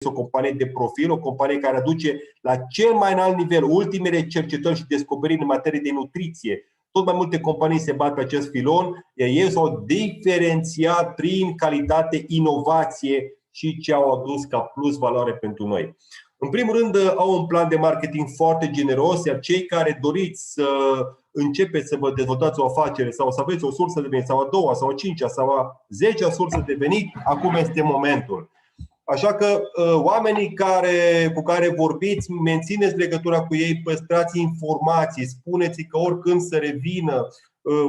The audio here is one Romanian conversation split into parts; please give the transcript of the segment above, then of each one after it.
o companie de profil, o companie care aduce la cel mai înalt nivel ultimele cercetări și descoperiri în materie de nutriție. Tot mai multe companii se bat pe acest filon, iar ei s-au diferențiat prin calitate, inovație și ce au adus ca plus valoare pentru noi. În primul rând, au un plan de marketing foarte generos, iar cei care doriți să începeți să vă dezvoltați o afacere sau să aveți o sursă de venit, sau a doua, sau a cincea, sau a 10-a sursă de venit, acum este momentul. Așa că oamenii cu care vorbiți, mențineți legătura cu ei, păstrați informații, spuneți că oricând să revină,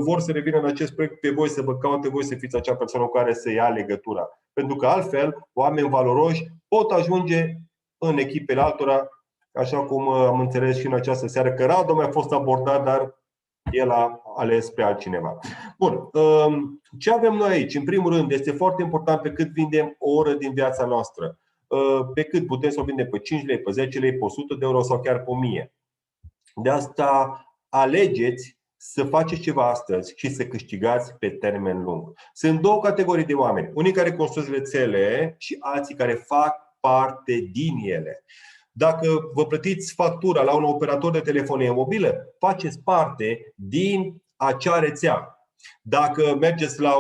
vor să revină în acest proiect pe voi, să vă caute voi să fiți acea persoană cu care să ia legătura. Pentru că altfel, oameni valoroși pot ajunge în echipele altora, așa cum am înțeles și în această seară, că Radu mi-a fost abordat, dar el a ales pe altcineva. Bun. Ce avem noi aici? În primul rând, este foarte important pe cât vindem o oră din viața noastră. Pe cât putem să o vindem, pe 5 lei, pe 10 lei, pe 100 de euro sau chiar pe 1000. De asta alegeți să faceți ceva astăzi și să câștigați pe termen lung. Sunt două categorii de oameni. Unii care construiesc rețele și alții care fac parte din ele. Dacă vă plătiți factura la un operator de telefonie mobilă, faceți parte din acea rețea. Dacă mergeți la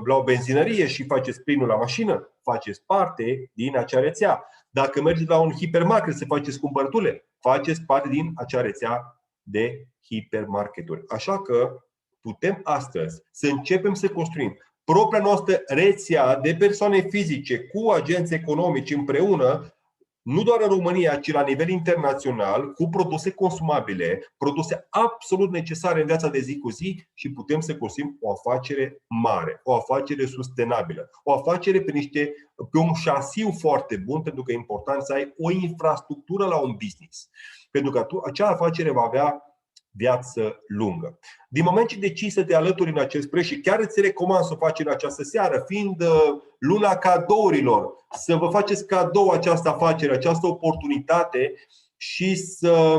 o benzinărie și faceți plinul la mașină, faceți parte din acea rețea. Dacă mergeți la un hipermarket să faceți cumpărăturile, faceți parte din acea rețea de hipermarketuri. Așa că putem astăzi să începem să construim propria noastră rețea de persoane fizice cu agenți economici împreună, nu doar în România, ci la nivel internațional, cu produse consumabile, produse absolut necesare în viața de zi cu zi și putem să construim o afacere mare, o afacere sustenabilă, o afacere pe un șasiu foarte bun, pentru că e important să ai o infrastructură la un business. Pentru că acea afacere va avea viață lungă. Din moment ce decizi să te alături în acest proiect, și chiar îți recomand să o faci în această seară, fiind luna cadourilor, să vă faceți cadou această afacere, această oportunitate și să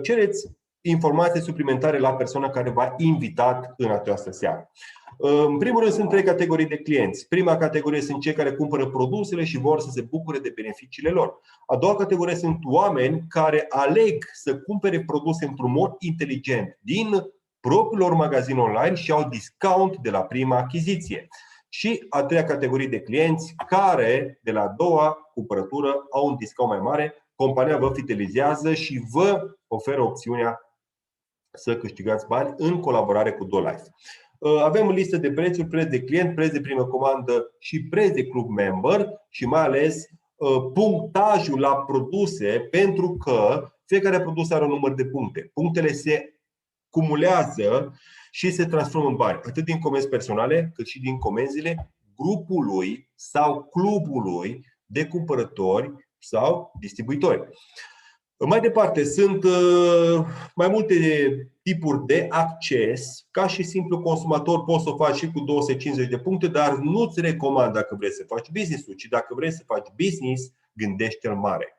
cereți informații suplimentare la persoana care v-a invitat în această seară. În primul rând sunt trei categorii de clienți. Prima categorie sunt cei care cumpără produsele și vor să se bucure de beneficiile lor. A doua categorie sunt oameni care aleg să cumpere produse într-un mod inteligent din propriul lor magazin online și au discount de la prima achiziție. Și a treia categorie de clienți care de la a doua cumpărătură au un discount mai mare. Compania vă fidelizează și vă oferă opțiunea să câștigați bani în colaborare cu DoLife. Avem listă de prețuri, preț de client, preț de primă comandă și preț de club member și mai ales punctajul la produse, pentru că fiecare produs are un număr de puncte. Punctele se cumulează și se transformă în bani, atât din comenzi personale, cât și din comenzile grupului sau clubului de cumpărători sau distribuitori. Mai departe, sunt mai multe tipuri de acces. Ca și simplu consumator poți să o faci și cu 250 de puncte, dar nu-ți recomand dacă vrei să faci business-ul, ci dacă vrei să faci business, gândește-l mare.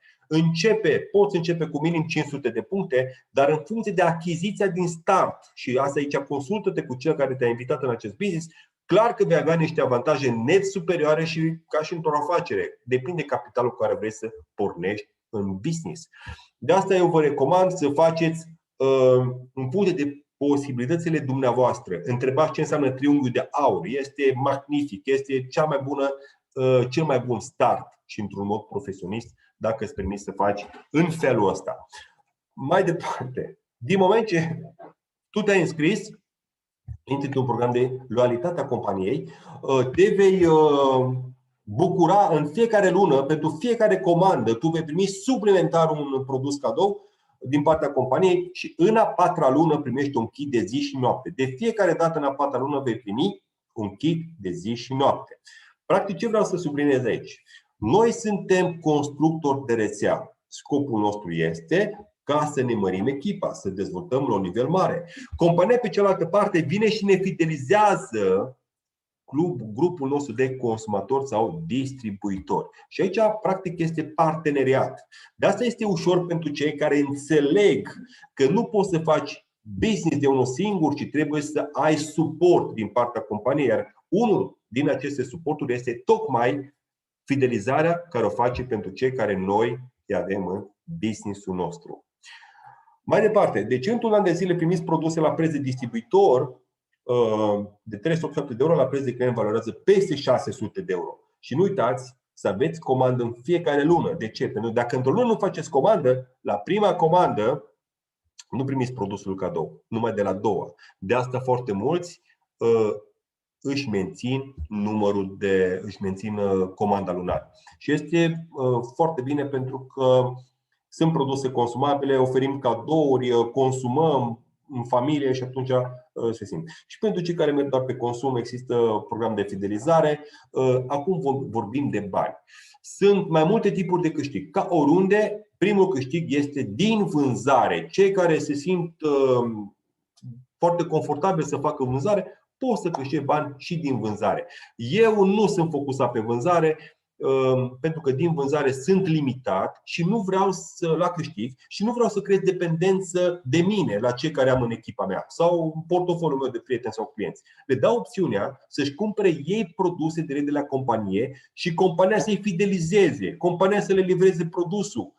Poți începe cu minim 500 de puncte, dar în funcție de achiziția din start, și asta aici consultă-te cu cel care te-a invitat în acest business, clar că vei avea niște avantaje net superioare și ca și într-o afacere. Depinde de capitalul cu care vrei să pornești în business. De asta eu vă recomand să faceți în funcție de posibilitățile dumneavoastră. Întrebați ce înseamnă triunghiul de aur. Este magnific, este cel mai bun start și într-un mod profesionist dacă îți permiți să faci în felul ăsta. Mai departe, din moment ce tu te-ai înscris, intri într-un program de loialitate a companiei, te vei bucura în fiecare lună, pentru fiecare comandă, tu vei primi suplimentar un produs cadou din partea companiei și în a patra lună primești un kit de zi și noapte. De fiecare dată în a patra lună vei primi un kit de zi și noapte. Practic, ce vreau să subliniez aici? Noi suntem constructori de rețea. Scopul nostru este ca să ne mărim echipa, să dezvoltăm la un nivel mare. Compania pe cealaltă parte vine și ne fidelizează grupul nostru de consumatori sau distribuitori. Și aici, practic, este parteneriat. De asta este ușor pentru cei care înțeleg că nu poți să faci business de unul singur, ci trebuie să ai suport din partea companiei. Iar unul din aceste suporturi este tocmai fidelizarea care o face pentru cei care noi îi avem în business-ul nostru. Mai departe, deci într-un an de zile primiți produse la preț de distribuitor de 387 de euro, la preț de client valorează peste 600 de euro. Și nu uitați să aveți comandă în fiecare lună. De ce? Pentru că dacă într-o lună nu faceți comandă, la prima comandă nu primiți produsul cadou, numai de la doua. De asta foarte mulți își mențin comanda lunară. Și este foarte bine pentru că sunt produse consumabile, oferim cadouri, consumăm în familie și atunci se simt. Și pentru cei care merg doar pe consum există program de fidelizare. Acum vorbim de bani. Sunt mai multe tipuri de câștig. Ca oriunde, primul câștig este din vânzare. Cei care se simt foarte confortabil să facă vânzare pot să câștige bani și din vânzare. Eu nu sunt focusat pe vânzare pentru că din vânzare sunt limitat și nu vreau la câștig și nu vreau să creez dependență de mine la cei care am în echipa mea sau în portofoliul meu de prieteni sau clienți. Le dau opțiunea să-și cumpere ei produse direct de la companie și compania să-i fidelizeze, compania să le livreze produsul.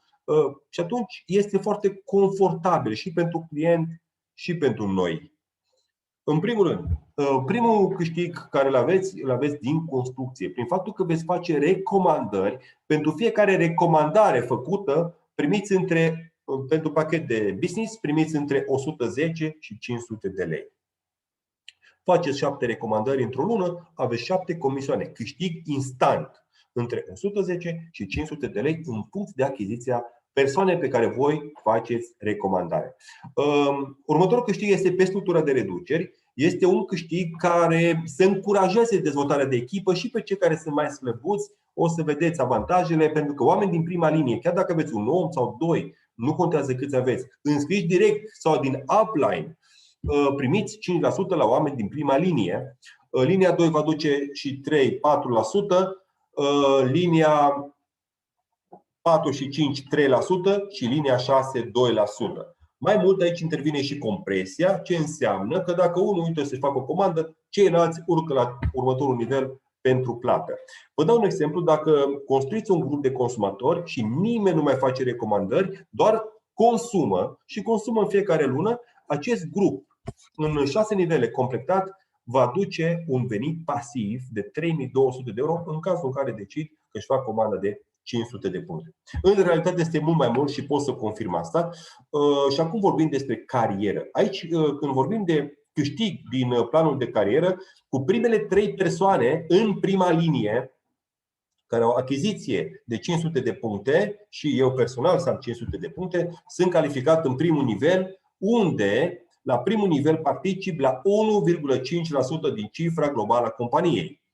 Și atunci este foarte confortabil și pentru client și pentru noi. În primul rând, primul câștig care îl aveți din construcție, prin faptul că veți face recomandări. Pentru fiecare recomandare făcută, pentru pachet de business, primiți între 110 și 500 de lei. Faceți 7 recomandări într-o lună, aveți 7 comisioane. Câștig instant între 110 și 500 de lei în funcție de achiziția persoane pe care voi faceți recomandare. Următorul câștig este pe structura de reduceri. Este un câștig care să încurajeze dezvoltarea de echipă și pe cei care sunt mai slăbuți. O să vedeți avantajele, pentru că oameni din prima linie, chiar dacă aveți un om sau doi, nu contează câți aveți, înscriși direct sau din upline, primiți 5% la oameni din prima linie. Linia 2 va duce și 3-4%, linia 4 și 5, 3% și linia 6, 2%. Mai mult aici intervine și compresia, ce înseamnă că dacă unul uită să-și facă o comandă, ceilalți urcă la următorul nivel pentru plată. Vă dau un exemplu, dacă construiți un grup de consumatori și nimeni nu mai face recomandări, doar consumă și consumă în fiecare lună, acest grup, în 6 nivele completat, va aduce un venit pasiv de 3200 de euro în cazul în care decid că își fac comandă de 500 de puncte. În realitate este mult mai mult și pot să confirm asta. Și acum vorbim despre carieră. Aici, când vorbim de câștig din planul de carieră, cu primele 3 persoane în prima linie care au achiziție de 500 de puncte și eu personal să am 500 de puncte, sunt calificat în primul nivel, unde la primul nivel particip la 1,5% din cifra globală a companiei,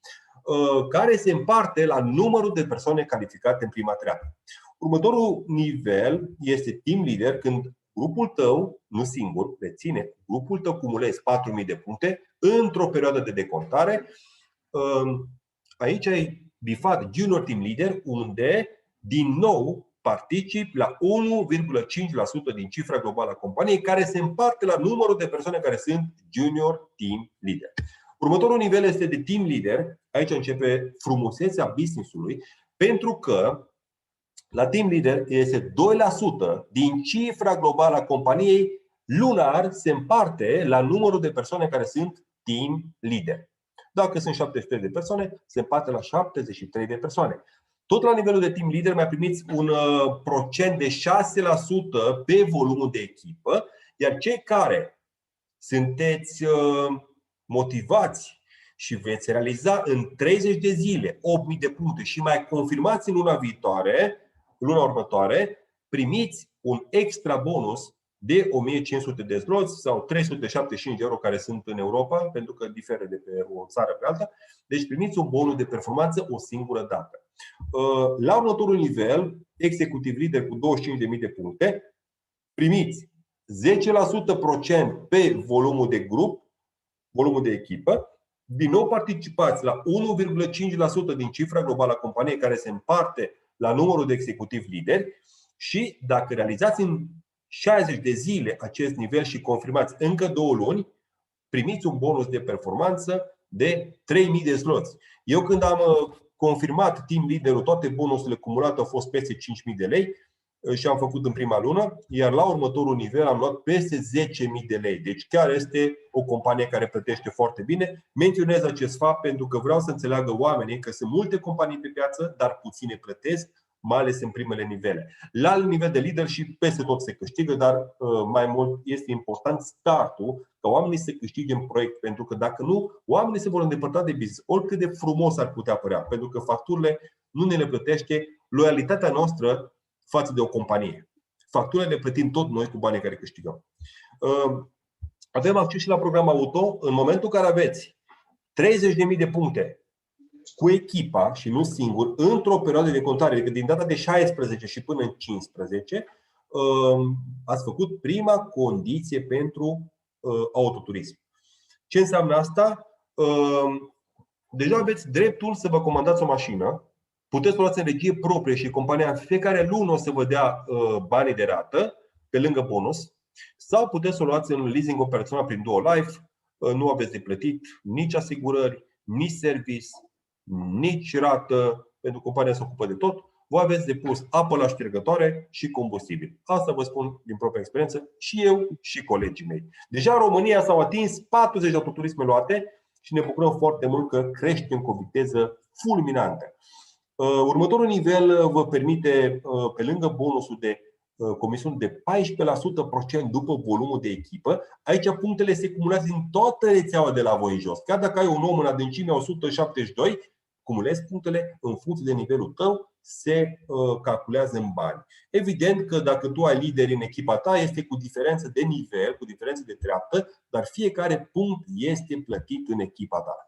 care se împarte la numărul de persoane calificate în prima treaptă. Următorul nivel este team leader, când grupul tău, nu singur, reține, grupul tău cumulezi 4.000 de puncte într-o perioadă de decontare. Aici ai bifat junior team leader, unde din nou particip la 1,5% din cifra globală a companiei, care se împarte la numărul de persoane care sunt junior team leader. Următorul nivel este de team leader. Aici începe frumusețea business-ului, pentru că la team leader este 2% din cifra globală a companiei lunar se împarte la numărul de persoane care sunt team leader. Dacă sunt 700 de persoane, se împarte la 73 de persoane. Tot la nivelul de team leader mai primiți un procent de 6% pe volumul de echipă, iar cei care sunteți motivați și veți realiza în 30 de zile 8.000 de puncte și mai confirmați în luna următoare, primiți un extra bonus de 1.500 de zloți sau 375 de euro care sunt în Europa, pentru că diferă de pe o țară pe alta. Deci primiți un bonus de performanță o singură dată. La următorul nivel, executiv leader cu 25.000 de puncte, primiți 10% pe volumul de grup, volumul de echipă. Din nou participați la 1,5% din cifra globală a companiei, care se împarte la numărul de executiv lideri. Și dacă realizați în 60 de zile acest nivel și confirmați încă 2 luni, primiți un bonus de performanță de 3.000 de zloți. Eu când am confirmat team leaderul, toate bonusurile cumulate au fost peste 5.000 de lei și am făcut în prima lună, iar la următorul nivel am luat peste 10.000 de lei. Deci chiar este o companie care plătește foarte bine. Menționez acest fapt pentru că vreau să înțeleagă oamenii că sunt multe companii pe piață, dar puține plătesc, mai ales în primele nivele. La alt nivel de leadership peste tot se câștigă, dar mai mult este important startul, ca oamenii să câștige în proiect. Pentru că dacă nu, oamenii se vor îndepărta de business, oricât de frumos ar putea părea. Pentru că facturile nu ne le plătește loialitatea noastră față de o companie. Facturile le plătim tot noi cu banii care câștigăm. Avem acces și la program auto. În momentul în care aveți 30.000 de puncte cu echipa și nu singur, într-o perioadă de contare, adică din data de 16 și până în 15, ați făcut prima condiție pentru autoturism. Ce înseamnă asta? Deja aveți dreptul să vă comandați o mașină, puteți să luați în regie proprie și compania în fiecare lună o să vă dea banii de rată, pe lângă bonus, sau puteți să o luați în leasing operațional prin Duo Life, nu aveți de plătit nici asigurări, nici service, nici rată, pentru că compania se ocupă de tot. Vă aveți de pus apă la ștergătoare și combustibil. Asta vă spun din propria experiență și eu și colegii mei. Deja în România s-au atins 40 de autoturisme luate și ne bucurăm foarte mult că creștem cu o viteză fulminantă. Următorul nivel vă permite, pe lângă bonusul de comisiuni de 14% după volumul de echipă, aici punctele se cumulează din toată rețeaua de la voi în jos. Chiar dacă ai un om în adâncime 172, cumulezi punctele în funcție de nivelul tău, se calculează în bani. Evident că dacă tu ai lideri în echipa ta, este cu diferență de nivel, cu diferență de treaptă, dar fiecare punct este plătit în echipa ta.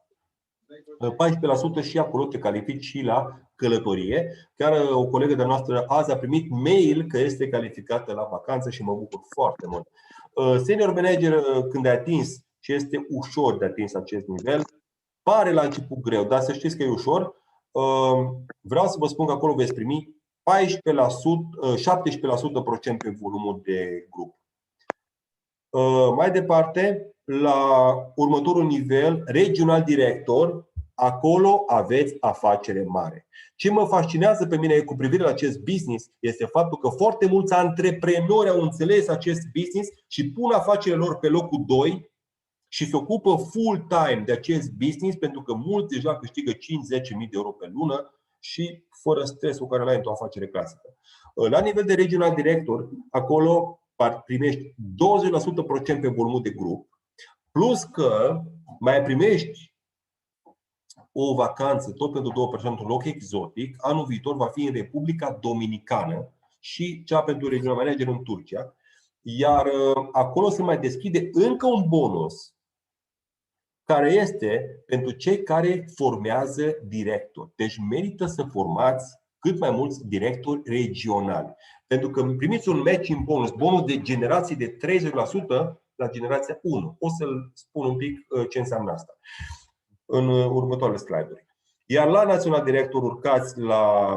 14% și acolo te califici și la călătorie. Chiar o colegă de-a noastră azi a primit mail că este calificată la vacanță și mă bucur foarte mult. Senior manager, când ai atins și este ușor de atins acest nivel, pare la început greu, dar să știți că e ușor. Vreau să vă spun că acolo veți primi 17% pe volumul de grup. Mai departe, la următorul nivel, regional director, acolo aveți afacere mare. Ce mă fascinează pe mine cu privire la acest business este faptul că foarte mulți antreprenori au înțeles acest business și pun afacerile lor pe locul 2 și se ocupă full-time de acest business, pentru că mulți deja câștigă 5-10.000 de euro pe lună și fără stresul care l-ai într-o afacere clasică. La nivel de regional director, acolo primești 20% pe volumul de grup, plus că mai primești o vacanță tot pentru 2 persoane într-un loc exotic. Anul viitor va fi în Republica Dominicană și cea pentru regional manager în Turcia. Iar acolo se mai deschide încă un bonus care este pentru cei care formează directori. Deci merită să formați cât mai mulți directori regionali. Pentru că primiți un matching bonus de generație de 30% la generația 1. O să-l spun un pic ce înseamnă asta în următoarele slide-uri. Iar la național director urcați la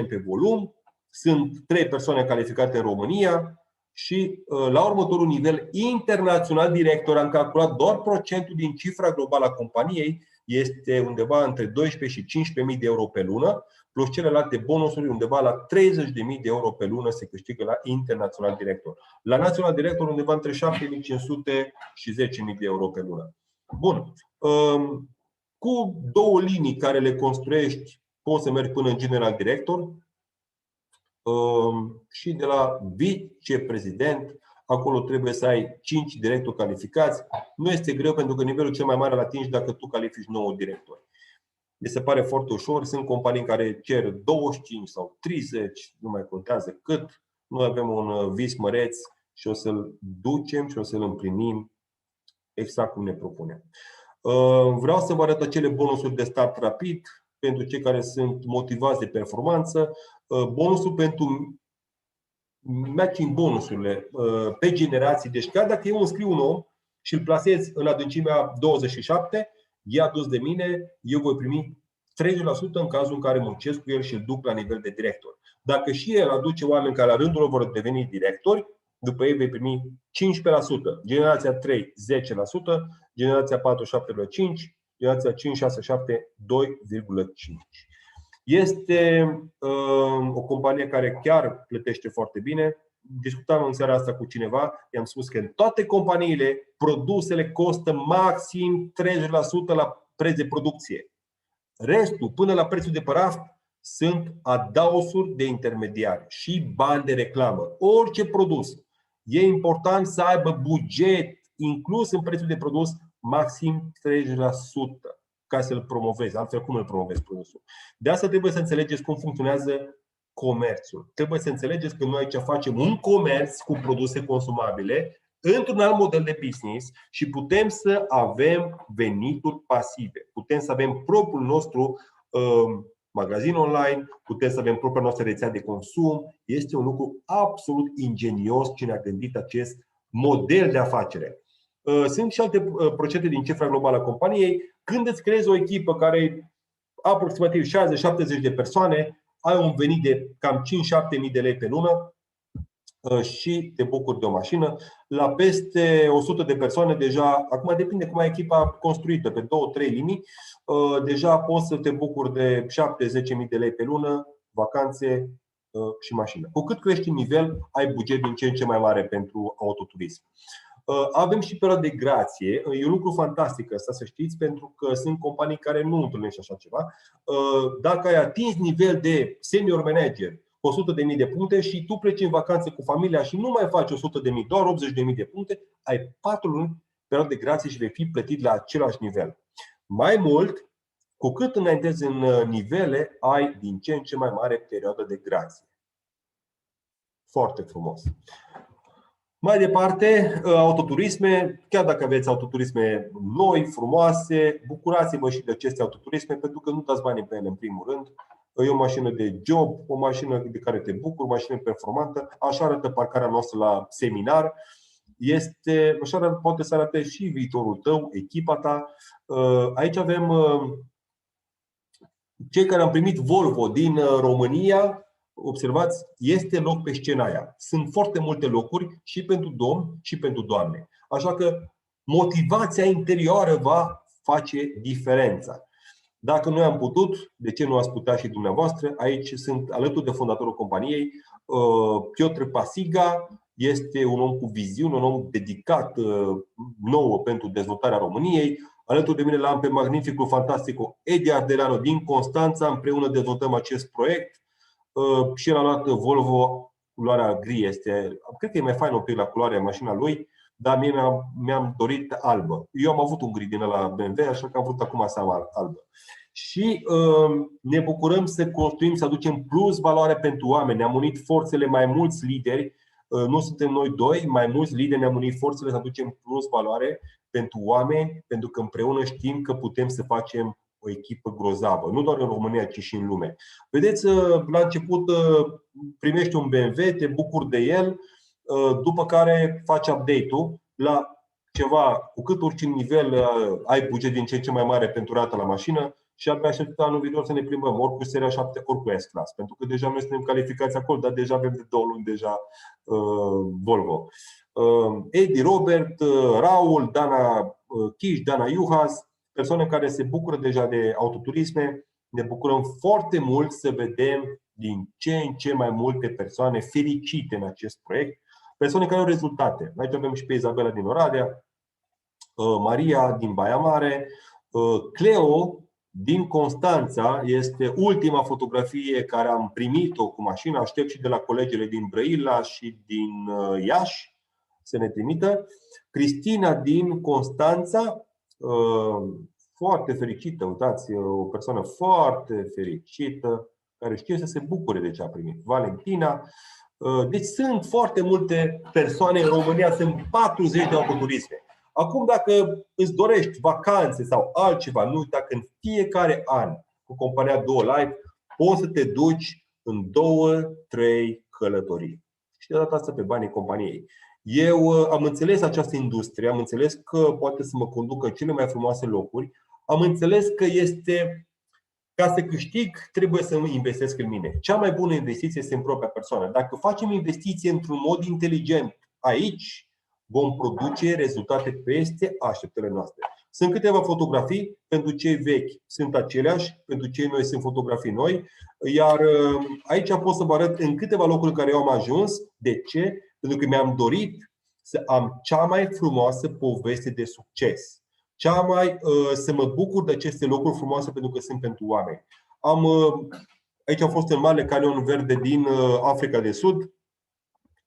22,5% pe volum. Sunt 3 persoane calificate în România. Și la următorul nivel, internațional director, am calculat doar procentul din cifra globală a companiei, este undeva între 12 și 15.000 de euro pe lună, plus celelalte bonusuri undeva la 30.000 de euro pe lună se câștigă la internațional director. La național director undeva între 7.500 și 10.000 de euro pe lună. Bun. Cu 2 linii care le construiești, poți să mergi până în general director. Și de la viceprezident, acolo trebuie să ai 5 directori calificați. Nu este greu pentru că nivelul cel mai mare îl atingi dacă tu califici 9 directori. Mi se pare foarte ușor. Sunt companii care cer 25 sau 30, nu mai contează cât. Noi avem un vis măreț și o să-l ducem și o să-l împlinim exact cum ne propunem. Vreau să vă arăt acele bonusuri de start rapid pentru cei care sunt motivați de performanță. Bonusul pentru matching bonusurile pe generații. Deci chiar dacă eu înscriu un om și îl plasez în adâncimea 27, e adus de mine, eu voi primi 30% în cazul în care muncesc cu el și îl duc la nivel de director. Dacă și el aduce oameni care la rândul lor vor deveni directori, după ei vei primi 15%, generația 3 10%, generația 4 7,5%, generația 567 2,5. Este o companie care chiar plătește foarte bine. Discutam în seara asta cu cineva, i-am spus că în toate companiile produsele costă maxim 30% la preț de producție. Restul, până la prețul de pe raft, sunt adaosuri de intermediari și bani de reclamă. Orice produs. E important să aibă buget inclus în prețul de produs maxim 30% ca să-l promovezi. Altfel, cum îl promovezi produsul? De asta trebuie să înțelegeți cum funcționează comerțul. Trebuie să înțelegeți că noi aici facem un comerț cu produse consumabile într-un alt model de business și putem să avem venituri pasive. Putem să avem propriul nostru magazin online, putem să avem propria noastră rețea de consum. Este un lucru absolut ingenios cine a gândit acest model de afacere. Sunt și alte procente din cifra globală a companiei. Când îți creezi o echipă care e aproximativ 60-70 de persoane, ai un venit de cam 5-7 mii de lei pe lună și te bucuri de o mașină. La peste 100 de persoane deja, acum depinde cum ai echipa construită, pe 2-3 linii, deja poți să te bucuri de 7-10 mii de lei pe lună, vacanțe și mașină. Cu cât crești în nivel, ai buget din ce în ce mai mare pentru autoturism. Avem și perioada de grație. E un lucru fantastic ăsta, să știți, pentru că sunt companii care nu întâlnesc așa ceva. Dacă ai atins nivel de senior manager cu 100.000 de puncte și tu pleci în vacanță cu familia și nu mai faci 100.000, doar 80.000 de puncte, ai 4 luni perioadă de grație și vei fi plătit la același nivel. Mai mult, cu cât înaintezi în nivele, ai din ce în ce mai mare perioadă de grație. Foarte frumos. Mai departe, autoturisme. Chiar dacă aveți autoturisme noi, frumoase, bucurați-vă și de aceste autoturisme, pentru că nu dați bani pe ele în primul rând. E o mașină de job, o mașină de care te bucuri, o mașină performantă. Așa arată parcarea noastră la seminar. Așa poate să arate și viitorul tău, echipa ta. Aici avem cei care am primit Volvo din România. Observați, este loc pe scena aia. Sunt foarte multe locuri și pentru domni și pentru doamne. Așa că motivația interioară va face diferența. Dacă noi am putut, de ce nu ați putea și dumneavoastră? Aici sunt alături de fondatorul companiei, Piotr Pasiga. Este un om cu viziune, un om dedicat nouă pentru dezvoltarea României. Alături de mine l-am pe magnificul, fantasticul Edi Ardelanu din Constanța. Împreună dezvoltăm acest proiect. Și el a luat Volvo, culoarea gri este, cred că e mai fain un pic la culoarea mașina lui, dar mie mi-am dorit albă. Eu am avut un gri din ăla BMW, așa că am vrut acum să am albă. Și ne bucurăm să construim, să aducem plus valoare pentru oameni. Ne-am unit forțele, mai mulți lideri, nu suntem noi doi, mai mulți lideri, ne-am unit forțele să aducem plus valoare pentru oameni, pentru că împreună știm că putem să facem o echipă grozavă, nu doar în România, ci și în lume. Vedeți, la început primești un BMW, te bucuri de el, după care faci update-ul la ceva, cu cât urci în nivel, ai buget din ce în ce mai mare pentru rata la mașină și abia aștept anul viitor să ne plimbăm, ori cu seria 7, ori cu S-Class, pentru că deja noi suntem calificați acolo, dar deja avem de 2 luni deja Volvo. Edi, Robert, Raul, Dana Chiș, Dana Iuhas, persoane care se bucură deja de autoturisme. Ne bucurăm foarte mult să vedem din ce în ce mai multe persoane fericite în acest proiect, persoane care au rezultate. Aici avem și pe Izabela din Oradea, Maria din Baia Mare, Cleo din Constanța. Este ultima fotografie care am primit-o cu mașina. Aștept și de la colegele din Brăila și din Iași să ne trimită. Cristina din Constanța, foarte fericită, uitați, o persoană foarte fericită, care știe să se bucure de ce a primit. Valentina. Deci sunt foarte multe persoane în România, sunt 40 de autoturisme. Acum, dacă îți dorești vacanțe sau altceva, nu uita că în fiecare an cu compania Duo Life poți să te duci în 2-3 călătorii. Și de data asta pe banii companiei. Eu am înțeles această industrie, am înțeles că poate să mă conducă în cele mai frumoase locuri. Am înțeles că este, ca să câștig, trebuie să investesc în mine. Cea mai bună investiție este în propria persoană. Dacă facem investiție într-un mod inteligent aici, vom produce rezultate peste așteptările noastre. Sunt câteva fotografii, pentru cei vechi sunt aceleași, pentru cei noi sunt fotografii noi. Iar aici pot să vă arăt în câteva locuri în care eu am ajuns. De ce? Pentru că mi-am dorit să am cea mai frumoasă poveste de succes. Să mă bucur de aceste locuri frumoase pentru că sunt pentru oameni. Aici am fost în Marele Canion Verde din Africa de Sud,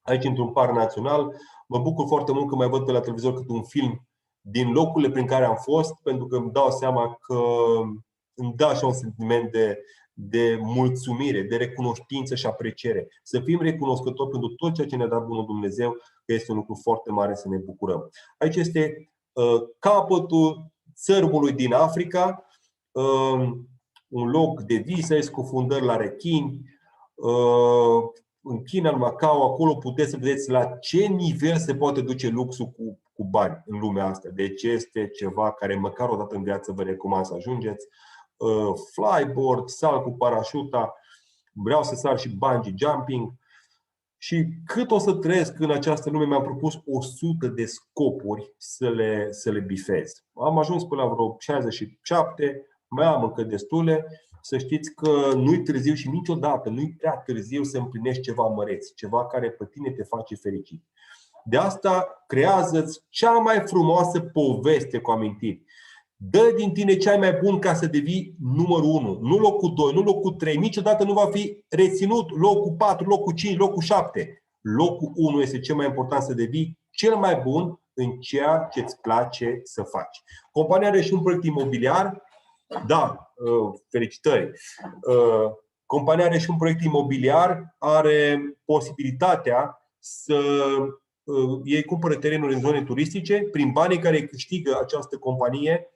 aici într-un parc național. Mă bucur foarte mult că mai văd pe la televizor câte un film din locurile prin care am fost, pentru că îmi dau seama că îmi dă așa un sentiment de mulțumire, de recunoștință și apreciere. Să fim recunoscători pentru tot ceea ce ne-a dat Bunul Dumnezeu, că este un lucru foarte mare să ne bucurăm. Aici este capătul țărmului din Africa, un loc de vise, scufundări la rechini. În China, în Macao, acolo puteți să vedeți la ce nivel se poate duce luxul cu bani în lumea asta. Deci este ceva care măcar o dată în viață vă recomand să ajungeți. Flyboard, sal cu parașuta, vreau să sar și bungee jumping. Și cât o să trăiesc în această lume, mi-am propus 100 de scopuri să le bifez. Am ajuns până la vreo 67, mai am încă destule. Să știți că nu-i târziu și niciodată nu-i prea târziu să împlinești ceva măreț, ceva care pe tine te face fericit. De asta creează-ți cea mai frumoasă poveste cu amintiri. Dă din tine ce ai mai bun ca să devii numărul 1, nu locul 2, nu locul 3. Niciodată nu va fi reținut locul 4, locul 5, locul 7. Locul 1 este cel mai important, să devii cel mai bun în ceea ce îți place să faci. Compania are și un proiect imobiliar. Da, felicitări. Compania are și un proiect imobiliar, are posibilitatea să ei cumpără terenuri în zone turistice. Prin banii care câștigă această companie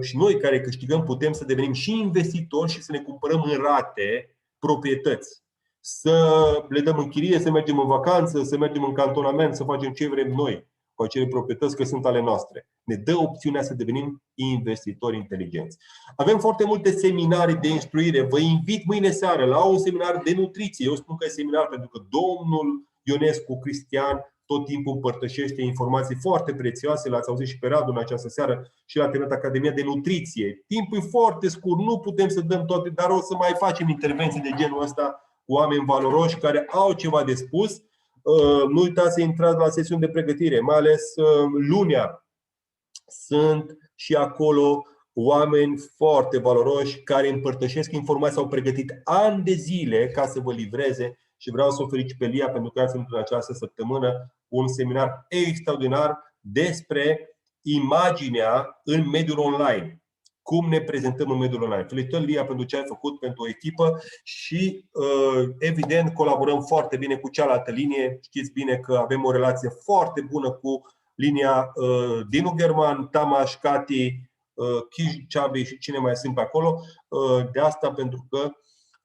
și noi care câștigăm, putem să devenim și investitori și să ne cumpărăm în rate proprietăți. Să le dăm în chirie, să mergem în vacanță, să mergem în cantonament, să facem ce vrem noi cu acele proprietăți, că sunt ale noastre. Ne dă opțiunea să devenim investitori inteligenți. Avem foarte multe seminarii de instruire. Vă invit mâine seară la un seminar de nutriție. Eu spun că e seminar pentru că domnul Ionescu Cristian tot timpul împărtășește informații foarte prețioase. L-ați auzit și pe Radu în această seară și la terminat Academia de Nutriție. Timpul e foarte scurt, nu putem să dăm toate, dar o să mai facem intervenții de genul ăsta cu oameni valoroși care au ceva de spus. Nu uitați să intrați la sesiuni de pregătire, mai ales lunea. Sunt și acolo oameni foarte valoroși care împărtășesc informații, s-au pregătit ani de zile ca să vă livreze. Și vreau să o felicit pe Lia pentru că ați în această săptămână un seminar extraordinar despre imaginea în mediul online. Cum ne prezentăm în mediul online. Felicitări, Lia, pentru ce ai făcut pentru o echipă și evident colaborăm foarte bine cu cealaltă linie. Știți bine că avem o relație foarte bună cu linia Dinu German, Tamaș, Cati, Kij, Ceabi și cine mai sunt pe acolo. De asta pentru că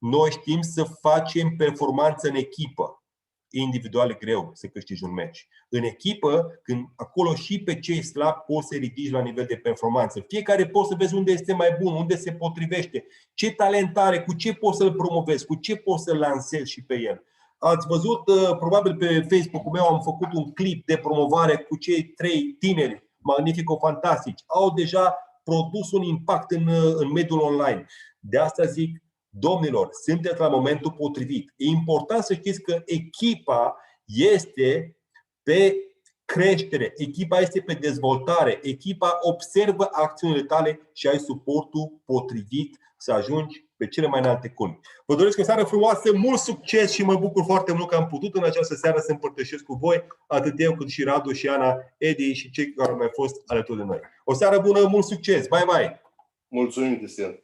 noi știm să facem performanță în echipă. Individual e greu să câștigi un meci. În echipă, când acolo și pe cei slabi poți să ridici la nivel de performanță. Fiecare poți să vezi unde este mai bun, unde se potrivește, ce talent are, cu ce poți să-l promovezi, cu ce poți să-l lansezi și pe el. Ați văzut, probabil pe Facebook-ul meu am făcut un clip de promovare cu cei 3 tineri magnifico-fantastici. Au deja produs un impact în mediul online. De asta zic, domnilor, sunteți la momentul potrivit. E important să știți că echipa este pe creștere, echipa este pe dezvoltare, echipa observă acțiunile tale și ai suportul potrivit să ajungi pe cele mai înalte culmi. Vă doresc o seară frumoasă, mult succes și mă bucur foarte mult că am putut în această seară să împărtășesc cu voi, atât eu cât și Radu și Ana, Edi și cei care au mai fost alături de noi. O seară bună, mult succes! Bye, bye! Mulțumim, Cristian!